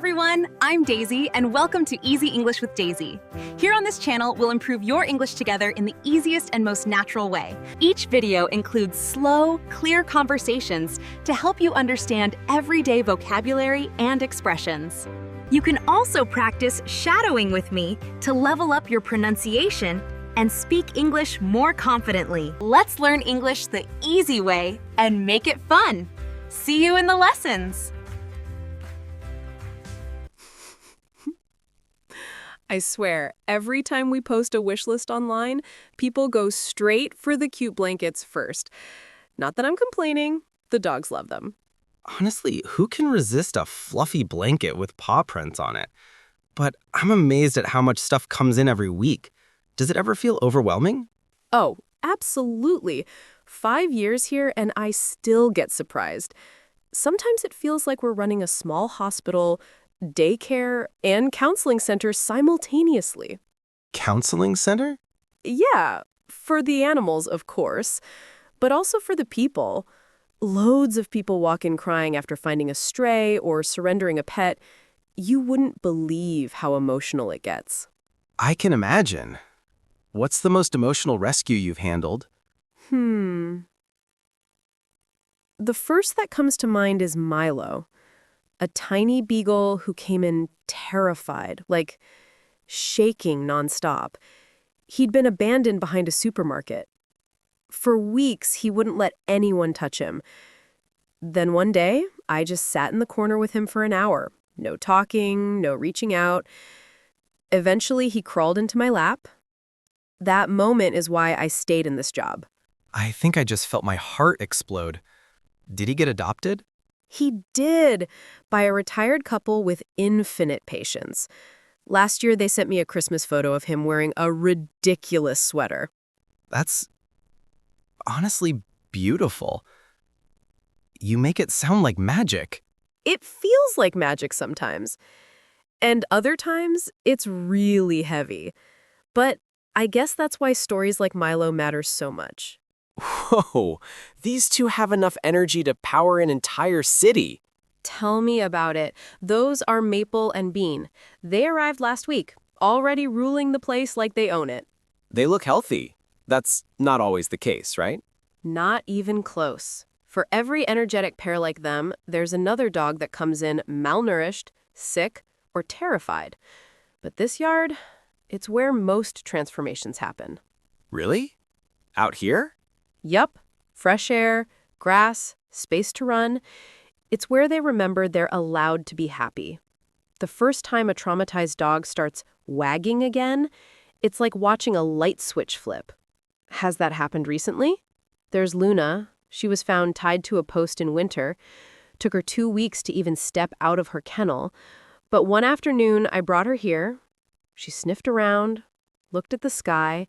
everyone, I'm Daisy, and welcome to Easy English with Daisy. Here on this channel, we'll improve your English together in the easiest and most natural way. Each video includes slow, clear conversations to help you understand everyday vocabulary and expressions. You can also practice shadowing with me to level up your pronunciation and speak English more confidently. Let's learn English the easy way and make it fun. See you in the lessons. I swear, every time we post a wish list online, people go straight for the cute blankets first. Not that I'm complaining, the dogs love them. Honestly, who can resist a fluffy blanket with paw prints on it? But I'm amazed at how much stuff comes in every week. Does it ever feel overwhelming? Oh, absolutely. 5 years here and I still get surprised. Sometimes it feels like we're running a small hospital, daycare, and counseling center simultaneously. Counseling center? Yeah, for the animals, of course, but also for the people. Loads of people walk in crying after finding a stray or surrendering a pet. You wouldn't believe how emotional it gets. I can imagine. What's the most emotional rescue you've handled? The first that comes to mind is Milo, a tiny beagle who came in terrified, like shaking nonstop. He'd been abandoned behind a supermarket. For weeks, he wouldn't let anyone touch him. Then one day, I just sat in the corner with him for an hour. No talking, no reaching out. Eventually, he crawled into my lap. That moment is why I stayed in this job. I think I just felt my heart explode. Did he get adopted? He did, by a retired couple with infinite patience. Last year, they sent me a Christmas photo of him wearing a ridiculous sweater. That's honestly beautiful. You make it sound like magic. It feels like magic sometimes. And other times, it's really heavy. But I guess that's why stories like Milo matter so much. Whoa, these two have enough energy to power an entire city. Tell me about it. Those are Maple and Bean. They arrived last week, already ruling the place like they own it. They look healthy. That's not always the case, right? Not even close. For every energetic pair like them, there's another dog that comes in malnourished, sick, or terrified. But this yard, it's where most transformations happen. Really? Out here? Yup. Fresh air, grass, space to run. It's where they remember they're allowed to be happy. The first time a traumatized dog starts wagging again, it's like watching a light switch flip. Has that happened recently? There's Luna. She was found tied to a post in winter. Took her 2 weeks to even step out of her kennel. But one afternoon, I brought her here. She sniffed around, looked at the sky,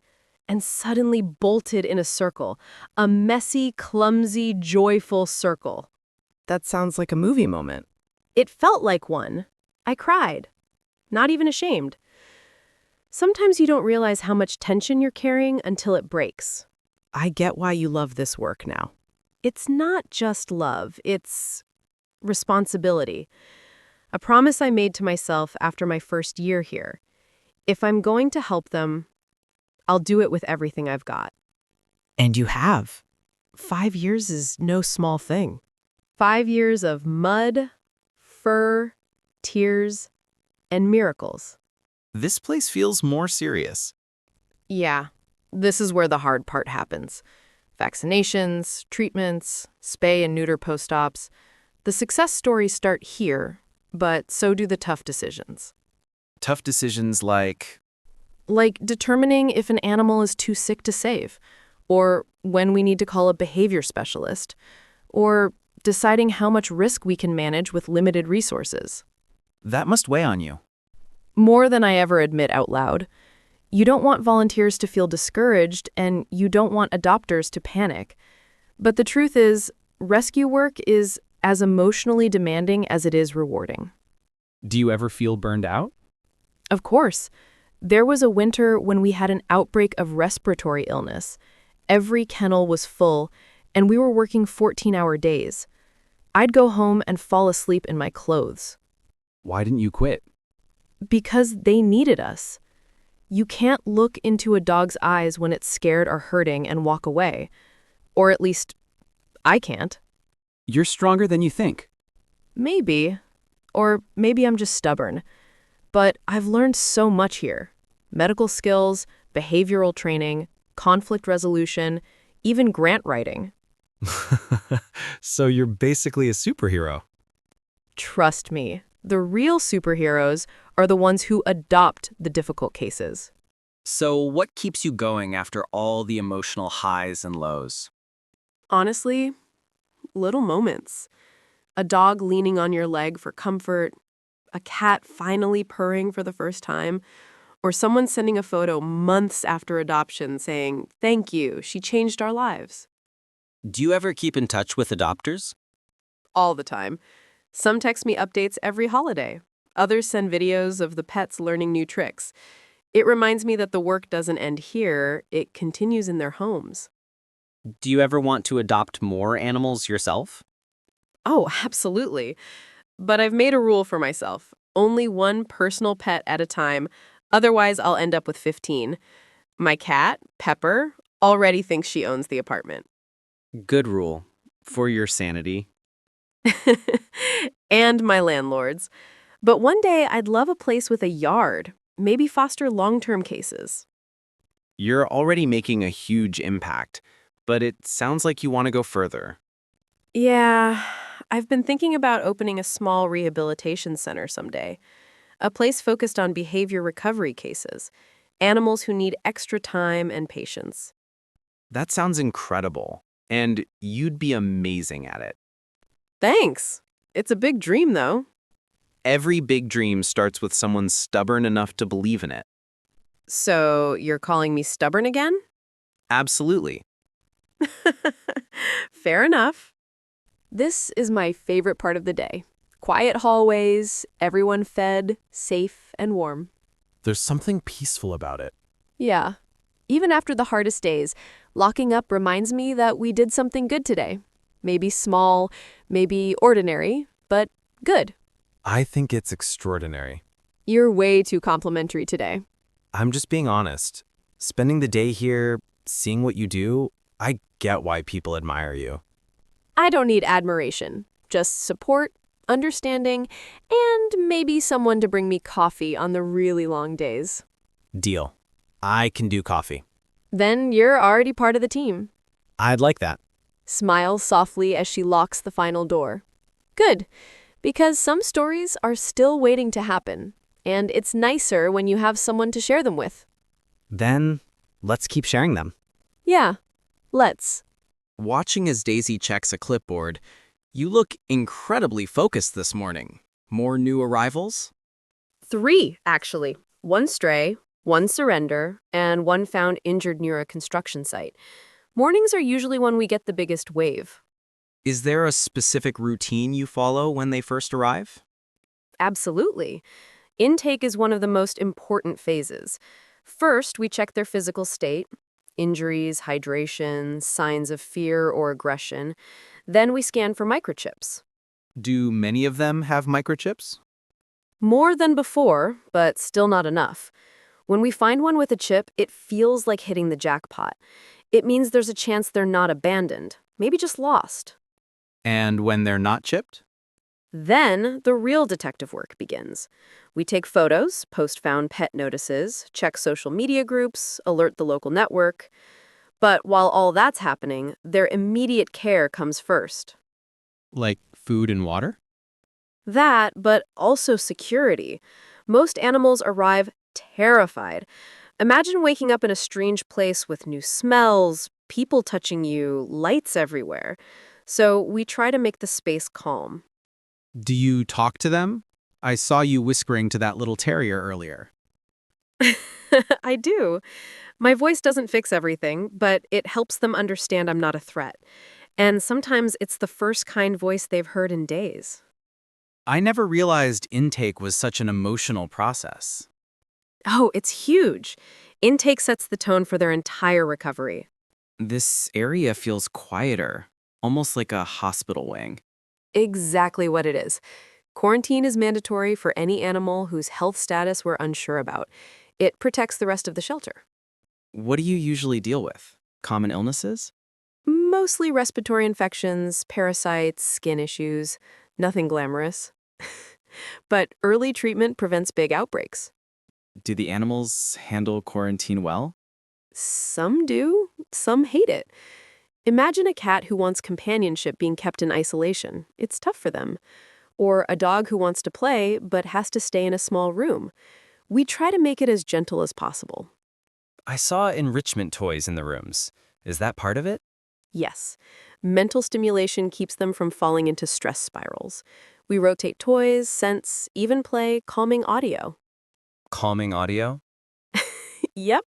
and suddenly bolted in a circle. A messy, clumsy, joyful circle. That sounds like a movie moment. It felt like one. I cried. Not even ashamed. Sometimes you don't realize how much tension you're carrying until it breaks. I get why you love this work now. It's not just love, it's responsibility. A promise I made to myself after my first year here. If I'm going to help them, I'll do it with everything I've got. And you have. 5 years is no small thing. 5 years of mud, fur, tears, and miracles. This place feels more serious. Yeah, this is where the hard part happens. Vaccinations, treatments, spay and neuter post-ops. The success stories start here, but so do the tough decisions. Tough decisions like Determining if an animal is too sick to save, or when we need to call a behavior specialist, or deciding how much risk we can manage with limited resources. that must weigh on you. More than I ever admit out loud. You don't want volunteers to feel discouraged, and you don't want adopters to panic. But the truth is, rescue work is as emotionally demanding as it is rewarding. Do you ever feel burned out? Of course. There was a winter when we had an outbreak of respiratory illness. Every kennel was full, and we were working 14-hour days. I'd go home and fall asleep in my clothes. Why didn't you quit? Because they needed us. You can't look into a dog's eyes when it's scared or hurting and walk away. Or at least, I can't. You're stronger than you think. Maybe. Or maybe I'm just stubborn. But I've learned so much here. Medical skills, behavioral training, conflict resolution, even grant writing. So you're basically a superhero. Trust me, the real superheroes are the ones who adopt the difficult cases. So, what keeps you going after all the emotional highs and lows? Honestly, little moments. A dog leaning on your leg for comfort, a cat finally purring for the first time, or someone sending a photo months after adoption saying, "Thank you, she changed our lives." Do you ever keep in touch with adopters? All the time. Some text me updates every holiday. Others send videos of the pets learning new tricks. It reminds me that the work doesn't end here, it continues in their homes. Do you ever want to adopt more animals yourself? Oh, absolutely. But I've made a rule for myself. Only one personal pet at a time, otherwise I'll end up with 15. My cat, Pepper, already thinks she owns the apartment. Good rule. For your sanity. And my landlord's. But one day I'd love a place with a yard, maybe foster long-term cases. You're already making a huge impact, but it sounds like you want to go further. Yeah, I've been thinking about opening a small rehabilitation center someday. A place focused on behavior recovery cases, animals who need extra time and patience. That sounds incredible, and you'd be amazing at it. Thanks. It's a big dream, though. Every big dream starts with someone stubborn enough to believe in it. So you're calling me stubborn again? Absolutely. Fair enough. This is my favorite part of the day. Quiet hallways, everyone fed, safe and warm. There's something peaceful about it. Yeah. Even after the hardest days, locking up reminds me that we did something good today. Maybe small, maybe ordinary, but good. I think it's extraordinary. You're way too complimentary today. I'm just being honest. Spending the day here, seeing what you do, I get why people admire you. I don't need admiration, just support, understanding, and maybe someone to bring me coffee on the really long days. Deal. I can do coffee. Then you're already part of the team. I'd like that. Smiles softly as she locks the final door. Good, because some stories are still waiting to happen, and it's nicer when you have someone to share them with. Then, let's keep sharing them. Yeah, let's. Watching as Daisy checks a clipboard, you look incredibly focused this morning. More new arrivals? 3, actually. 1 stray, 1 surrender, and 1 found injured near a construction site. Mornings are usually when we get the biggest wave. Is there a specific routine you follow when they first arrive? Absolutely. Intake is one of the most important phases. First, we check their physical state, injuries, hydration, signs of fear or aggression. Then we scan for microchips. Do many of them have microchips? More than before, but still not enough. When we find one with a chip, it feels like hitting the jackpot. It means there's a chance they're not abandoned, maybe just lost. And when they're not chipped? Then the real detective work begins. We take photos, post found pet notices, check social media groups, alert the local network. But while all that's happening, their immediate care comes first. Like food and water? That, but also security. Most animals arrive terrified. Imagine waking up in a strange place with new smells, people touching you, lights everywhere. So we try to make the space calm. Do you talk to them? I saw you whispering to that little terrier earlier. I do. My voice doesn't fix everything, but it helps them understand I'm not a threat. And sometimes it's the first kind voice they've heard in days. I never realized intake was such an emotional process. Oh, it's huge. Intake sets the tone for their entire recovery. This area feels quieter, almost like a hospital wing. Exactly what it is. Quarantine is mandatory for any animal whose health status we're unsure about. It protects the rest of the shelter. What do you usually deal with? Common illnesses? Mostly respiratory infections, parasites, skin issues, nothing glamorous. But early treatment prevents big outbreaks. Do the animals handle quarantine well? Some do, some hate it. Imagine a cat who wants companionship being kept in isolation. It's tough for them. Or a dog who wants to play but has to stay in a small room. We try to make it as gentle as possible. I saw enrichment toys in the rooms. Is that part of it? Yes, mental stimulation keeps them from falling into stress spirals. We rotate toys, scents, even play calming audio. Calming audio? Yep,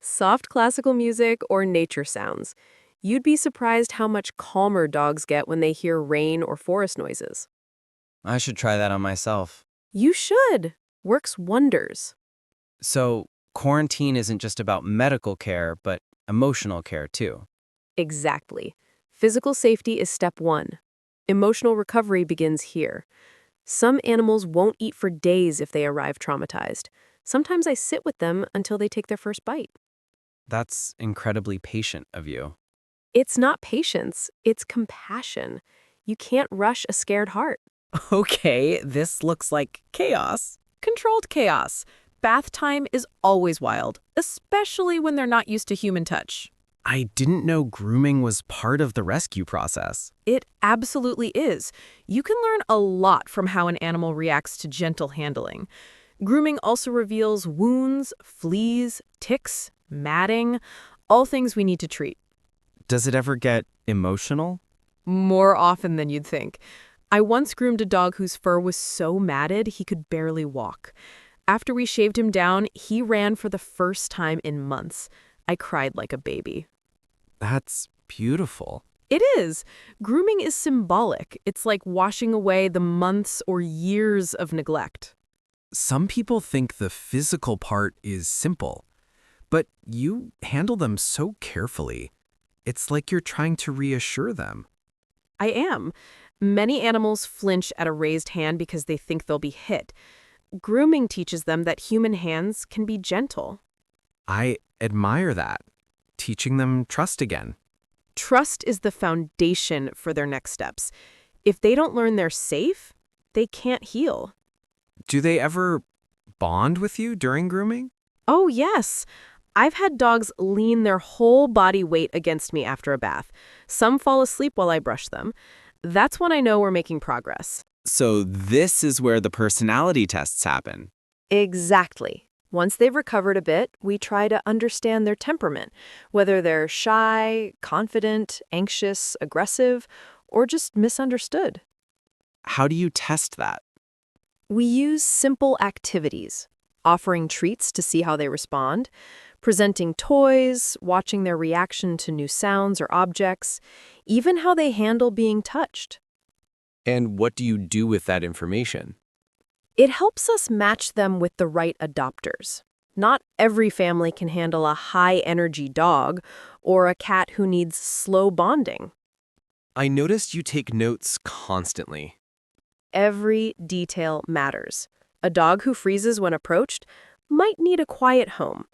soft classical music or nature sounds. You'd be surprised how much calmer dogs get when they hear rain or forest noises. I should try that on myself. You should. Works wonders. So, quarantine isn't just about medical care, but emotional care too. Exactly. Physical safety is step one. Emotional recovery begins here. Some animals won't eat for days if they arrive traumatized. Sometimes I sit with them until they take their first bite. That's incredibly patient of you. It's not patience, it's compassion. You can't rush a scared heart. Okay, this looks like chaos. Controlled chaos. Bath time is always wild, especially when they're not used to human touch. I didn't know grooming was part of the rescue process. It absolutely is. You can learn a lot from how an animal reacts to gentle handling. Grooming also reveals wounds, fleas, ticks, matting, all things we need to treat. Does it ever get emotional? More often than you'd think. I once groomed a dog whose fur was so matted he could barely walk. After we shaved him down, he ran for the first time in months. I cried like a baby. That's beautiful. It is. Grooming is symbolic. It's like washing away the months or years of neglect. Some people think the physical part is simple, but you handle them so carefully. It's like you're trying to reassure them. I am. Many animals flinch at a raised hand because they think they'll be hit. Grooming teaches them that human hands can be gentle. I admire that, teaching them trust again. Trust is the foundation for their next steps. If they don't learn they're safe, they can't heal. Do they ever bond with you during grooming? Oh, yes. I've had dogs lean their whole body weight against me after a bath. Some fall asleep while I brush them. That's when I know we're making progress. So this is where the personality tests happen. Exactly. Once they've recovered a bit, we try to understand their temperament, whether they're shy, confident, anxious, aggressive, or just misunderstood. How do you test that? We use simple activities, offering treats to see how they respond, presenting toys, watching their reaction to new sounds or objects, even how they handle being touched. And what do you do with that information? It helps us match them with the right adopters. Not every family can handle a high-energy dog or a cat who needs slow bonding. I noticed you take notes constantly. Every detail matters. A dog who freezes when approached might need a quiet home.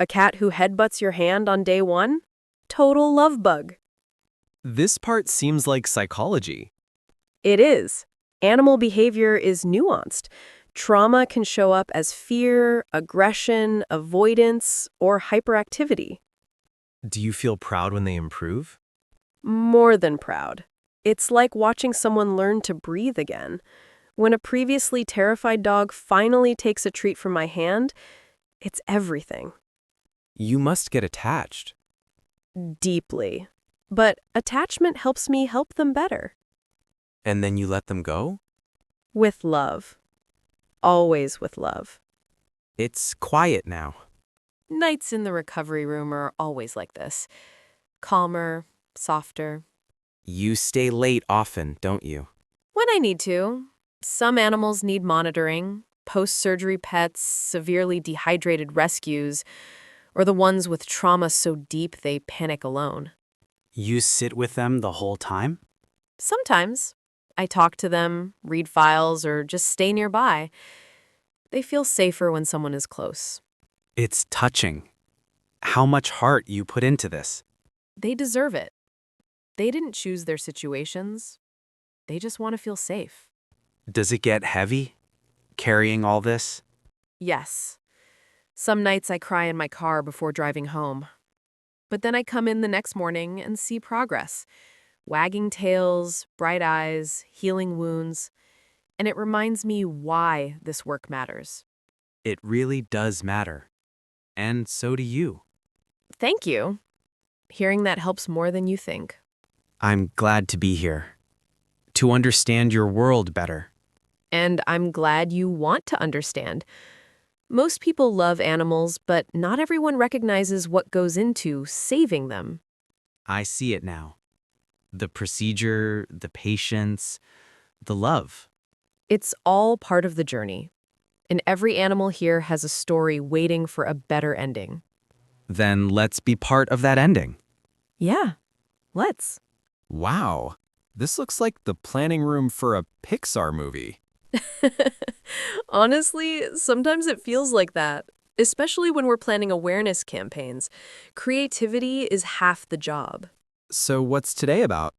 A cat who headbutts your hand on day one? Total love bug. This part seems like psychology. It is. Animal behavior is nuanced. Trauma can show up as fear, aggression, avoidance, or hyperactivity. Do you feel proud when they improve? More than proud. It's like watching someone learn to breathe again. When a previously terrified dog finally takes a treat from my hand, it's everything. You must get attached. Deeply. But attachment helps me help them better. And then you let them go? With love. Always with love. It's quiet now. Nights in the recovery room are always like this. Calmer, softer. You stay late often, don't you? When I need to. Some animals need monitoring. Post-surgery pets, severely dehydrated rescues, or the ones with trauma so deep they panic alone. You sit with them the whole time? Sometimes. I talk to them, read files, or just stay nearby. They feel safer when someone is close. It's touching. How much heart you put into this. They deserve it. They didn't choose their situations. They just want to feel safe. Does it get heavy, carrying all this? Yes. Some nights I cry in my car before driving home. But then I come in the next morning and see progress. Wagging tails, bright eyes, healing wounds. And it reminds me why this work matters. It really does matter. And so do you. Thank you. Hearing that helps more than you think. I'm glad to be here. To understand your world better. And I'm glad you want to understand. Most people love animals, but not everyone recognizes what goes into saving them. I see it now. The procedure, the patience, the love. It's all part of the journey. And every animal here has a story waiting for a better ending. Then let's be part of that ending. Yeah, let's. Wow, this looks like the planning room for a Pixar movie. Honestly, sometimes it feels like that, especially when we're planning awareness campaigns. Creativity is half the job. So what's today about?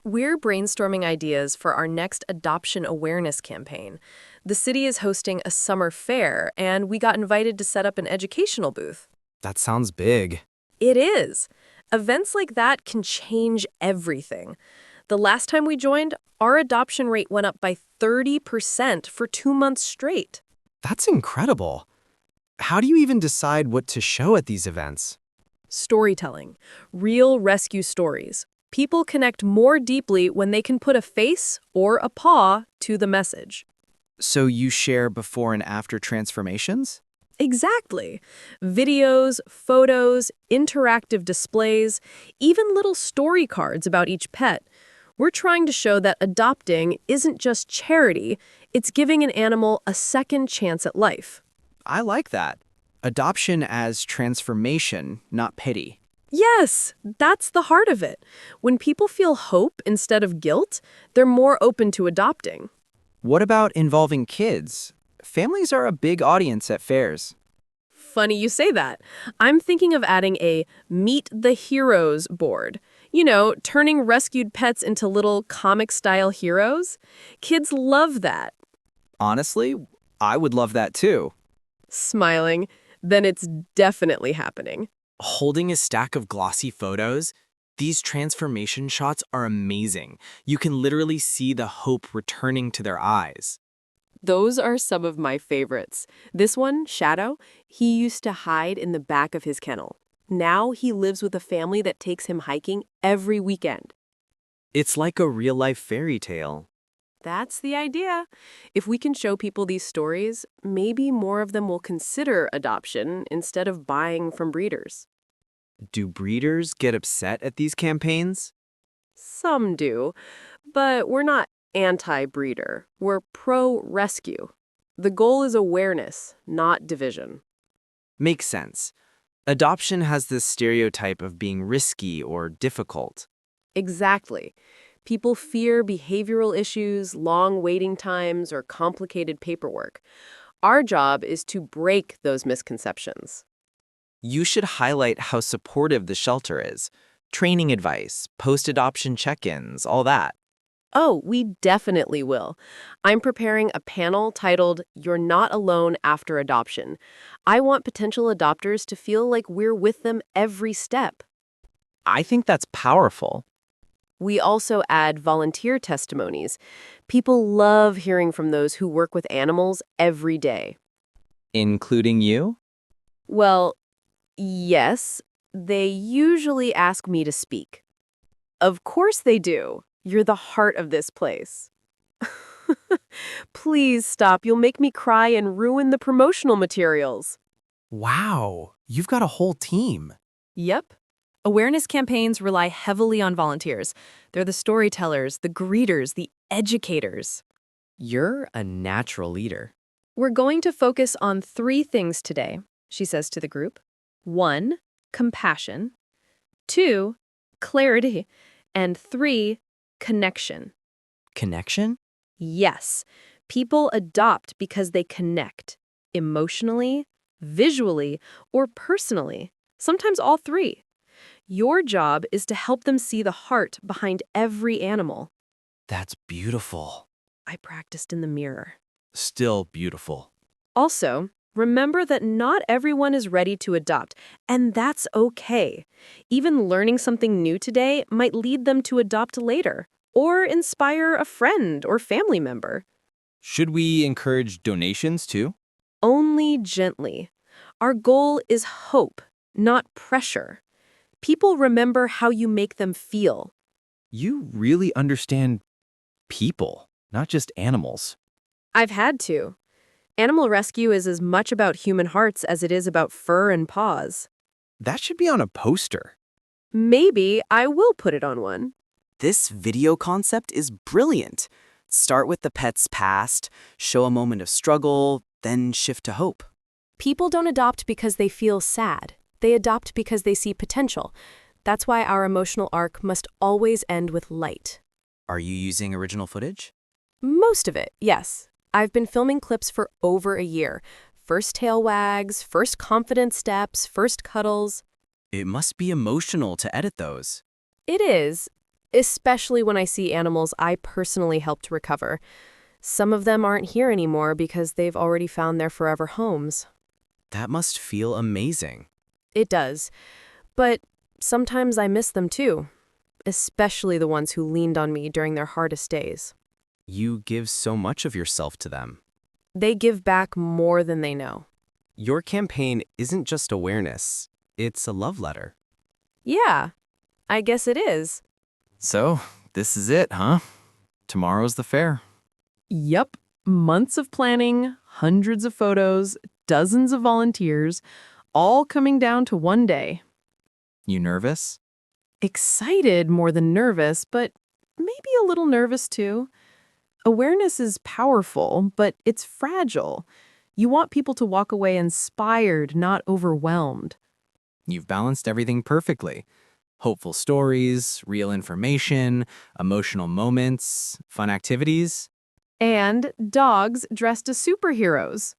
We're brainstorming ideas for our next adoption awareness campaign. The city is hosting a summer fair, and we got invited to set up an educational booth. That sounds big. It is. Events like that can change everything. The last time we joined, our adoption rate went up by 30% for 2 months straight. That's incredible. How do you even decide what to show at these events? Storytelling. Real rescue stories. People connect more deeply when they can put a face or a paw to the message. So you share before and after transformations? Exactly. Videos, photos, interactive displays, even little story cards about each pet. We're trying to show that adopting isn't just charity, it's giving an animal a second chance at life. I like that. Adoption as transformation, not pity. Yes, that's the heart of it. When people feel hope instead of guilt, they're more open to adopting. What about involving kids? Families are a big audience at fairs. Funny you say that. I'm thinking of adding a Meet the Heroes board. You know, turning rescued pets into little comic-style heroes. Kids love that. Honestly, I would love that too. Smiling, then it's definitely happening. Holding a stack of glossy photos, these transformation shots are amazing. You can literally see the hope returning to their eyes. Those are some of my favorites. This one, Shadow, he used to hide in the back of his kennel. Now he lives with a family that takes him hiking every weekend. It's like a real-life fairy tale. That's the idea. If we can show people these stories, maybe more of them will consider adoption instead of buying from breeders. Do breeders get upset at these campaigns? Some do, but we're not anti-breeder. We're pro-rescue. The goal is awareness, not division. Makes sense. Adoption has this stereotype of being risky or difficult. Exactly. People fear behavioral issues, long waiting times, or complicated paperwork. Our job is to break those misconceptions. You should highlight how supportive the shelter is. Training advice, post-adoption check-ins, all that. Oh, we definitely will. I'm preparing a panel titled, "You're Not Alone After Adoption." I want potential adopters to feel like we're with them every step. I think that's powerful. We also add volunteer testimonies. People love hearing from those who work with animals every day. Including you? Well, yes, they usually ask me to speak. Of course they do. You're the heart of this place. Please stop. You'll make me cry and ruin the promotional materials. Wow, you've got a whole team. Yep. Awareness campaigns rely heavily on volunteers. They're the storytellers, the greeters, the educators. You're a natural leader. We're going to focus on 3 things today, she says to the group. 1, compassion. 2, clarity. And 3, connection. Connection? Yes, people adopt because they connect emotionally, visually, or personally, sometimes all three. Your job is to help them see the heart behind every animal. That's beautiful. I practiced in the mirror. Still beautiful. Also, remember that not everyone is ready to adopt, and that's okay. Even learning something new today might lead them to adopt later, or inspire a friend or family member. Should we encourage donations too? Only gently. Our goal is hope, not pressure. People remember how you make them feel. You really understand people, not just animals. I've had to. Animal rescue is as much about human hearts as it is about fur and paws. That should be on a poster. Maybe I will put it on one. This video concept is brilliant. Start with the pet's past, show a moment of struggle, then shift to hope. People don't adopt because they feel sad. They adopt because they see potential. That's why our emotional arc must always end with light. Are you using original footage? Most of it, yes. I've been filming clips for over a year. First tail wags, first confident steps, first cuddles. It must be emotional to edit those. It is, especially when I see animals I personally helped recover. Some of them aren't here anymore because they've already found their forever homes. That must feel amazing. It does. But sometimes I miss them too, especially the ones who leaned on me during their hardest days. You give so much of yourself to them. They give back more than they know. Your campaign isn't just awareness, it's a love letter. Yeah, I guess it is. So, this is it, huh? Tomorrow's the fair. Yep. Months of planning, hundreds of photos, dozens of volunteers, all coming down to one day. You nervous? Excited more than nervous, but maybe a little nervous too. Awareness is powerful, but it's fragile. You want people to walk away inspired, not overwhelmed. You've balanced everything perfectly. Hopeful stories, real information, emotional moments, fun activities. And dogs dressed as superheroes.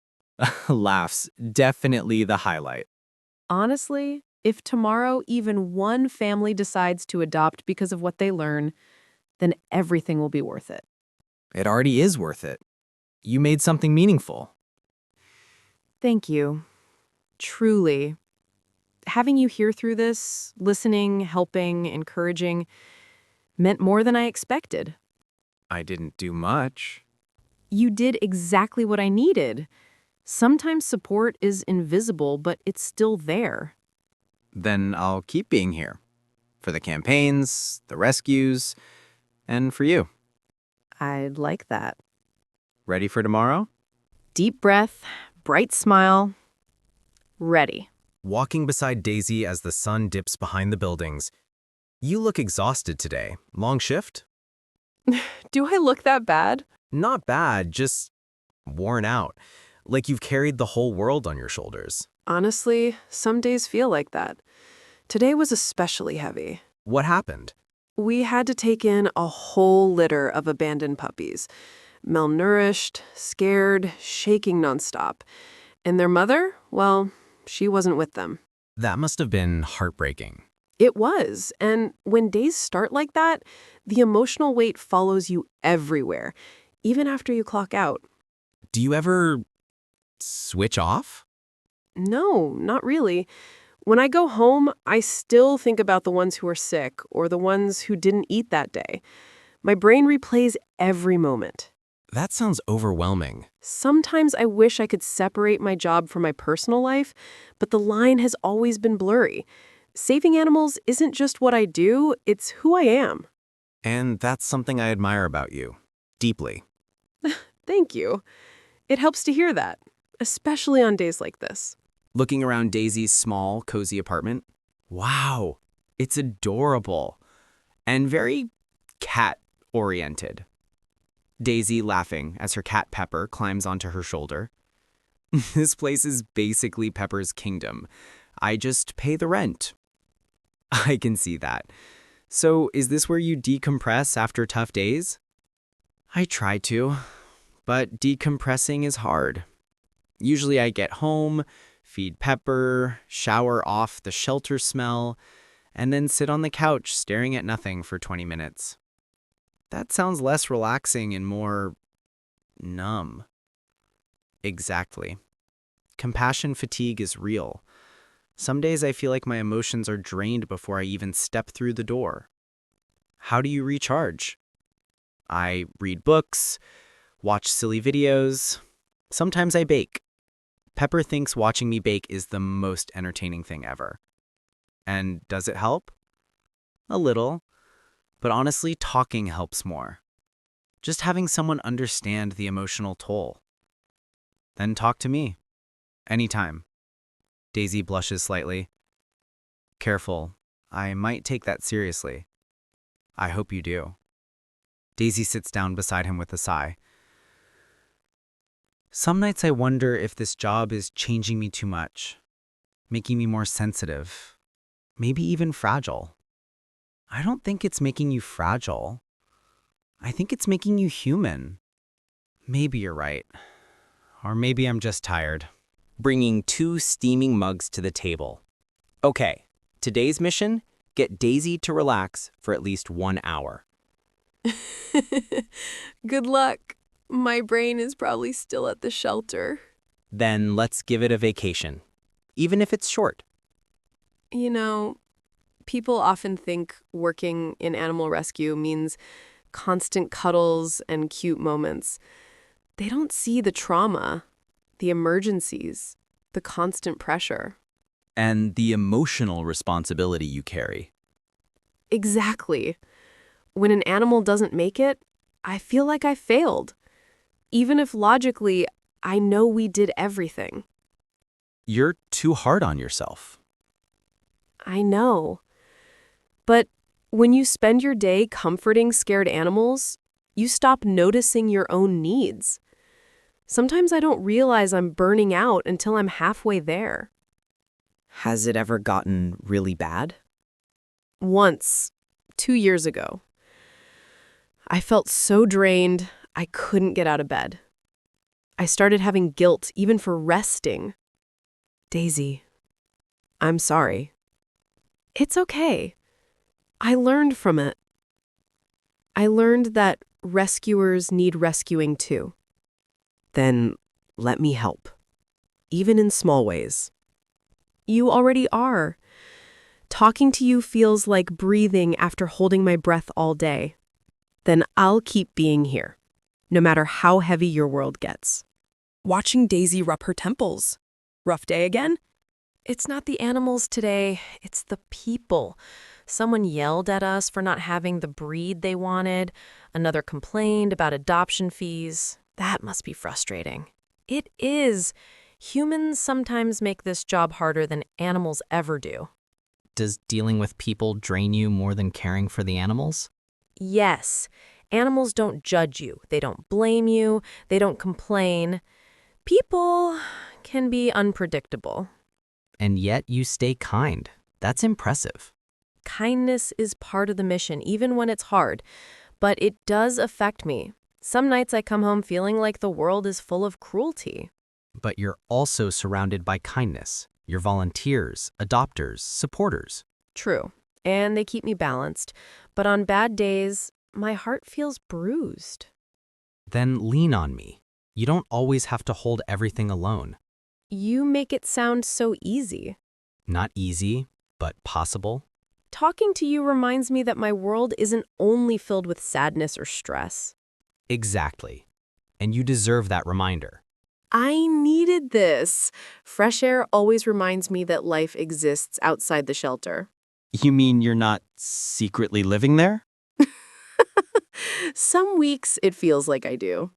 Laughs, definitely the highlight. Honestly, if tomorrow even one family decides to adopt because of what they learn, then everything will be worth it. It already is worth it. You made something meaningful. Thank you. Truly. Having you here through this, listening, helping, encouraging, meant more than I expected. I didn't do much. You did exactly what I needed. Sometimes support is invisible, but it's still there. Then I'll keep being here. For the campaigns, the rescues, and for you. I'd like that. Ready for tomorrow? Deep breath, bright smile. Ready. Walking beside Daisy as the sun dips behind the buildings. You look exhausted today. Long shift? Do I look that bad? Not bad, just worn out. Like you've carried the whole world on your shoulders. Honestly, some days feel like that. Today was especially heavy. What happened? We had to take in a whole litter of abandoned puppies. Malnourished, scared, shaking nonstop. And their mother, well, she wasn't with them. That must have been heartbreaking. It was. And when days start like that, the emotional weight follows you everywhere, even after you clock out. Do you ever switch off? No, not really. When I go home, I still think about the ones who are sick or the ones who didn't eat that day. My brain replays every moment. That sounds overwhelming. Sometimes I wish I could separate my job from my personal life, but the line has always been blurry. Saving animals isn't just what I do, it's who I am. And that's something I admire about you. Deeply. Thank you. It helps to hear that, especially on days like this. Looking around Daisy's small, cozy apartment. Wow, it's adorable and very cat-oriented. Daisy laughing as her cat Pepper climbs onto her shoulder. This place is basically Pepper's kingdom. I just pay the rent. I can see that. So is this where you decompress after tough days? I try to, but decompressing is hard. Usually I get home, feed Pepper, shower off the shelter smell, and then sit on the couch staring at nothing for 20 minutes. That sounds less relaxing and more numb. Exactly. Compassion fatigue is real. Some days I feel like my emotions are drained before I even step through the door. How do you recharge? I read books, watch silly videos. Sometimes I bake. Pepper thinks watching me bake is the most entertaining thing ever. And does it help? A little. But honestly, talking helps more. Just having someone understand the emotional toll. Then talk to me. Anytime. Daisy blushes slightly. Careful. I might take that seriously. I hope you do. Daisy sits down beside him with a sigh. Some nights I wonder if this job is changing me too much, making me more sensitive, maybe even fragile. I don't think it's making you fragile. I think it's making you human. Maybe you're right. Or maybe I'm just tired. Bringing 2 steaming mugs to the table. Okay, today's mission, get Daisy to relax for at least 1 hour. Good luck. My brain is probably still at the shelter. Then let's give it a vacation, even if it's short. You know, people often think working in animal rescue means constant cuddles and cute moments. They don't see the trauma, the emergencies, the constant pressure. And the emotional responsibility you carry. Exactly. When an animal doesn't make it, I feel like I failed. Even if logically, I know we did everything. You're too hard on yourself. I know. But when you spend your day comforting scared animals, you stop noticing your own needs. Sometimes I don't realize I'm burning out until I'm halfway there. Has it ever gotten really bad? Once, 2 years ago. I felt so drained, I couldn't get out of bed. I started having guilt even for resting. Daisy, I'm sorry. It's okay. I learned from it. I learned that rescuers need rescuing too. Then let me help, even in small ways. You already are. Talking to you feels like breathing after holding my breath all day. Then I'll keep being here, no matter how heavy your world gets. Watching Daisy rub her temples. Rough day again? It's not the animals today, it's the people. Someone yelled at us for not having the breed they wanted. Another complained about adoption fees. That must be frustrating. It is. Humans sometimes make this job harder than animals ever do. Does dealing with people drain you more than caring for the animals? Yes. Animals don't judge you. They don't blame you. They don't complain. People can be unpredictable. And yet you stay kind. That's impressive. Kindness is part of the mission, even when it's hard. But it does affect me. Some nights I come home feeling like the world is full of cruelty. But you're also surrounded by kindness. Your volunteers, adopters, supporters. True. And they keep me balanced. But on bad days, my heart feels bruised. Then lean on me. You don't always have to hold everything alone. You make it sound so easy. Not easy, but possible. Talking to you reminds me that my world isn't only filled with sadness or stress. Exactly. And you deserve that reminder. I needed this. Fresh air always reminds me that life exists outside the shelter. You mean you're not secretly living there? Some weeks it feels like I do.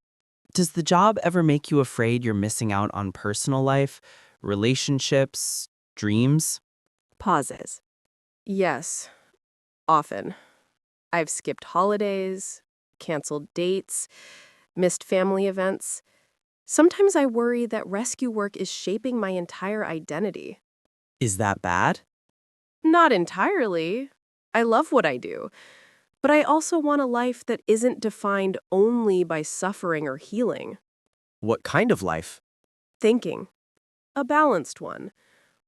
Does the job ever make you afraid you're missing out on personal life, relationships, dreams? Pauses. Yes, often. I've skipped holidays, canceled dates, missed family events. Sometimes I worry that rescue work is shaping my entire identity. Is that bad? Not entirely. I love what I do. But I also want a life that isn't defined only by suffering or healing. What kind of life? Thinking. A balanced one.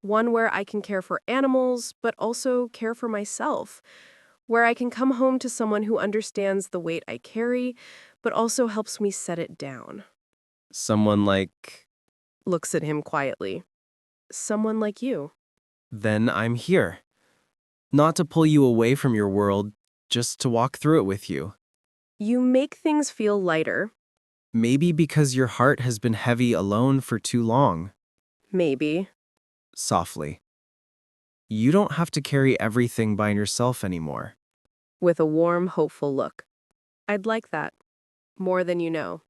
One where I can care for animals, but also care for myself. Where I can come home to someone who understands the weight I carry, but also helps me set it down. Someone like, Looks at him quietly. Someone like you. then I'm here. Not to pull you away from your world, just to walk through it with you. You make things feel lighter. Maybe because your heart has been heavy alone for too long. Maybe. Softly. You don't have to carry everything by yourself anymore. With a warm, hopeful look. I'd like that. More than you know.